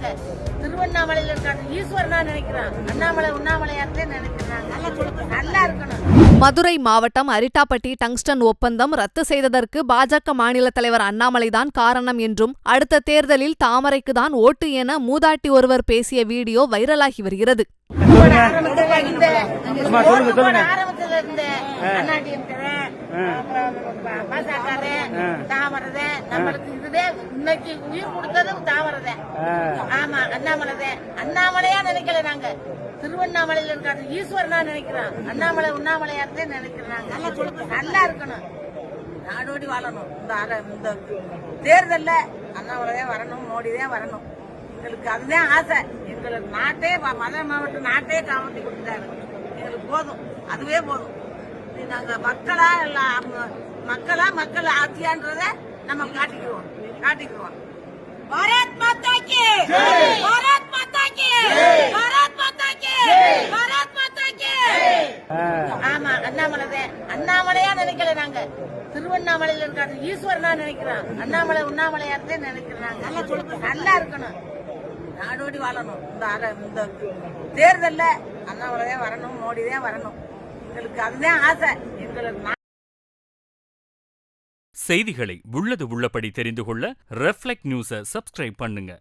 நாங்க திருவண்ணாமலையில இருக்காங்க ஈஸ்வரனா நினைக்கிறோம். அண்ணாமலை உண்ணாமலையாத்தே நினைக்கிறாங்க. நல்லா இருக்கணும். மதுரை மாவட்டம் அரிட்டாப்பட்டி டங்ஸ்டன் ஒப்பந்தம் ரத்து செய்ததற்கு பாஜக மாநில தலைவர் அண்ணாமலைதான் காரணம் என்றும், அடுத்த தேர்தலில் தாமரைக்கு தான் ஓட்டு என மூதாட்டி ஒருவர் பேசிய வீடியோ வைரலாகி வருகிறது. ஆரம்பத்துல இருந்த தாமரத நம்மளுக்கு இதுவே இன்னைக்கு உயிர் கொடுத்தது தாமரத. ஆமா அண்ணாமலை அண்ணாமலையா நினைக்கல நாங்க திருவண்ணாமலையில இருக்காங்க ஈஸ்வரனா நினைக்கிறோம். அண்ணாமலை உண்ணாமலையாத்தே நினைக்கிறாங்க. நல்லா இருக்கணும். நாடோடி வாழணும். இந்த தேர்தல்ல அண்ணாமலைதான் வரணும், மோடிதான் வரணும். எங்களுக்கு அதுதான் ஆசை. எங்களுக்கு நாட்டே மதுரை மாவட்டம் நாட்டே காமத்தி கொடுத்தாரு. எங்களுக்கு போதும், அதுவே போதும். நாங்க மக்கள் ஆட்சியான்றத நம்ம காட்டிக்குவோம். பாரத் மாதா கி பாரத் மாதா கி பாரத் மாதா கி பாரத் மாதா கி. ஆமா அண்ணாமலையா நினைக்கல நாங்க திருவண்ணாமலையில இருக்காங்க ஈஸ்வரனா நினைக்கிறோம். அண்ணாமலை உண்ணாமலையாத்தே நினைக்கிறாங்க. நல்லா இருக்கணும். நாடோடி வாழணும். இந்த தேர்தல்ல அண்ணாமலைதான் வரணும், மோடிதான் வரணும். எங்களுக்கு அதுதான் ஆசை. எங்களுக்கு செய்திகளை உள்ளது உள்ளபடி தெரிந்து கொள்ள ரெஃப்ளெக்ட் நியூஸை சப்ஸ்கிரைப் பண்ணுங்க.